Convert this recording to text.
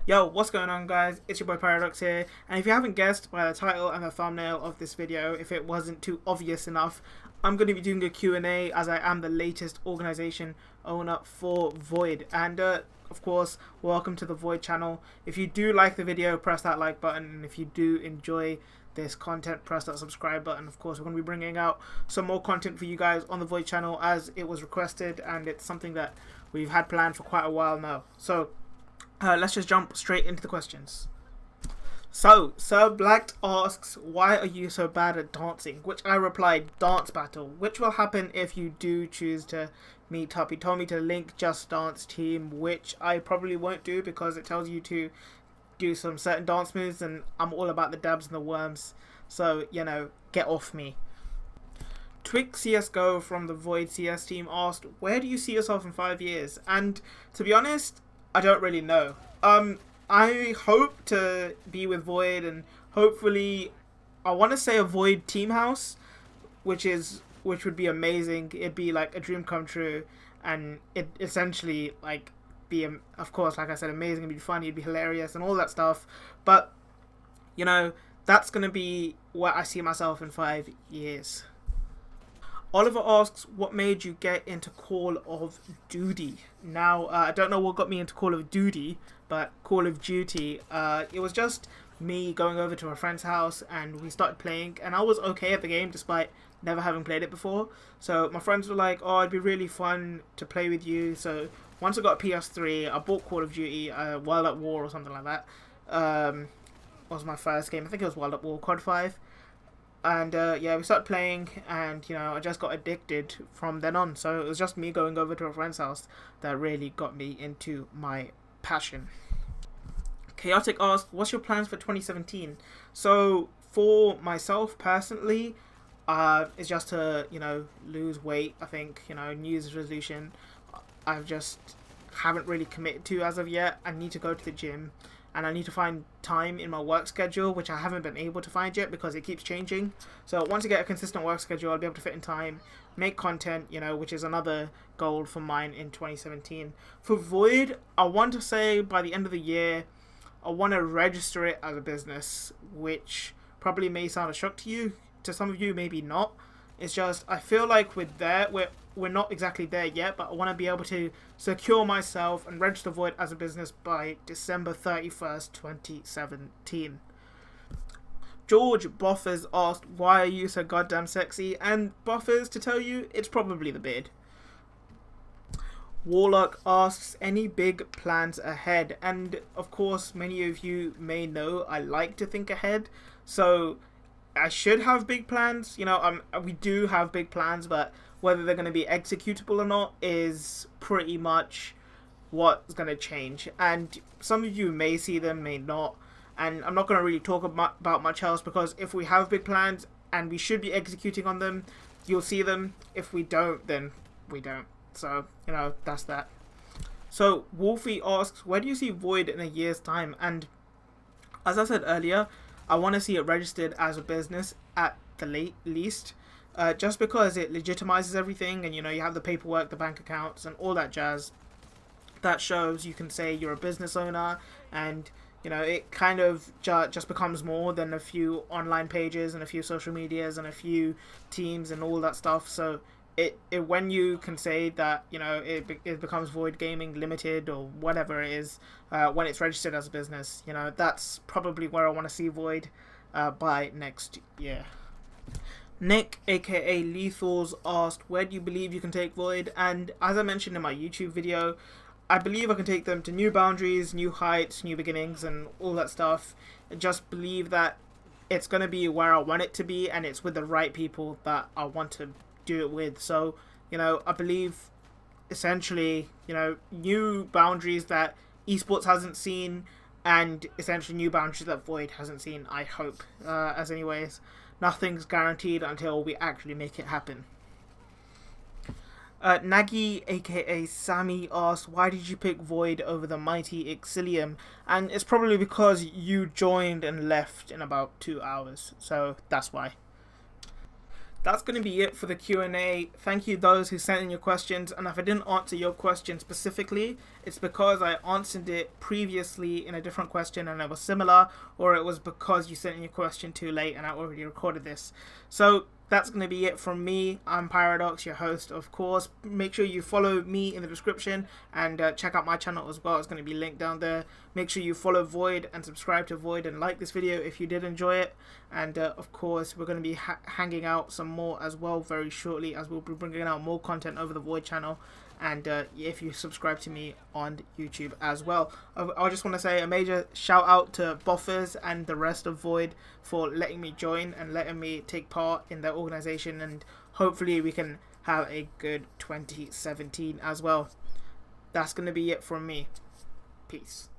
Yo, what's going on, guys? It's your boy Paradox here, and if you haven't guessed by the title and the thumbnail of this video, if it wasn't too obvious enough, I'm going to be doing a Q&A as I am the latest organization owner for Void. And of course, welcome to the Void channel. If you do like the video, press that like button, and if you do enjoy this content, press that subscribe button. Of course, we're going to be bringing out some more content for you guys on the Void channel as it was requested, and it's something that we've had planned for quite a while now. So let's just jump straight into the questions. So, Sir Black asks, why are you so bad at dancing? Which I replied, dance battle, which will happen if you do choose to meet up. He told me to link Just Dance team, which I probably won't do because it tells you to do some certain dance moves, and I'm all about the dabs and the worms. So, you know, get off me. Twix CSGO from the Void CS team asked, where do you see yourself in 5 years? And to be honest, I don't really know. I hope to be with Void, and hopefully, I want to say a Void team house, which would be amazing. It'd be like a dream come true, and it essentially like be, of course, like I said, amazing. It'd be funny, it'd be hilarious, and all that stuff. But you know, that's gonna be where I see myself in 5 years. Oliver asks, what made you get into Call of Duty? Now, I don't know what got me into Call of Duty, but Call of Duty, it was just me going over to a friend's house and we started playing, and I was okay at the game despite never having played it before. So my friends were like, oh, it'd be really fun to play with you. So once I got a PS3, I bought Call of Duty, World at War or something like that. Was my first game. I think it was World at War, COD 5. And yeah, we started playing, and you know, I just got addicted from then on. So it was just me going over to a friend's house that really got me into my passion. Chaotic asked, what's your plans for 2017? So for myself personally, it's just to, you know, lose weight. I think, you know, New Year's resolution I've just haven't really committed to as of yet. I need to go to the gym, and I need to find time in my work schedule, which I haven't been able to find yet because it keeps changing. So once I get a consistent work schedule, I'll be able to fit in time, make content, you know, which is another goal for mine in 2017. For Void, I want to say by the end of the year, I want to register it as a business, which probably may sound a shock to you. To some of you, maybe not. It's just, I feel like we're not exactly there yet, but I want to be able to secure myself and register Void as a business by December 31st, 2017. George Boffers asked, why are you so goddamn sexy? And Boffers, to tell you, it's probably the beard. Warlock asks, any big plans ahead? And of course, many of you may know I like to think ahead, so I should have big plans. You know, we do have big plans, but whether they're going to be executable or not is pretty much what's going to change. And some of you may see them, may not. And I'm not going to really talk about much else, because if we have big plans and we should be executing on them, you'll see them. If we don't, then we don't. So, you know, that's that. So, Wolfie asks, where do you see Void in a year's time? And as I said earlier, I want to see it registered as a business at the least. Just because it legitimizes everything, and you know, you have the paperwork, the bank accounts, and all that jazz. That shows you can say you're a business owner, and you know, it kind of just becomes more than a few online pages and a few social medias and a few teams and all that stuff. So when you can say that, you know, it becomes Void Gaming Limited or whatever it is, when it's registered as a business, you know, that's probably where I want to see Void by next year. Nick, aka Lethals, asked, where do you believe you can take Void? And as I mentioned in my YouTube video, I believe I can take them to new boundaries, new heights, new beginnings, and all that stuff. I just believe that it's going to be where I want it to be, and it's with the right people that I want to do it with. So, you know, I believe essentially, you know, new boundaries that esports hasn't seen, and essentially new boundaries that Void hasn't seen, I hope. As anyways, nothing's guaranteed until we actually make it happen. Nagi, aka Sammy, asked, why did you pick Void over the mighty Exilium? And it's probably because you joined and left in about 2 hours, so that's why. That's going to be it for the Q&A. Thank you those who sent in your questions, and if I didn't answer your question specifically, it's because I answered it previously in a different question and it was similar, or it was because you sent in your question too late and I already recorded this. So that's going to be it from me. I'm Paradox, your host, of course. Make sure you follow me in the description and check out my channel as well. It's going to be linked down there. Make sure you follow Void and subscribe to Void and like this video if you did enjoy it. And of course, we're going to be hanging out some more as well very shortly, as we'll be bringing out more content over the Void channel. And if you subscribe to me on YouTube as well. I just want to say a major shout out to Boffers and the rest of Void for letting me join and letting me take part in their organization, and hopefully we can have a good 2017 as well. That's going to be it from me. Peace.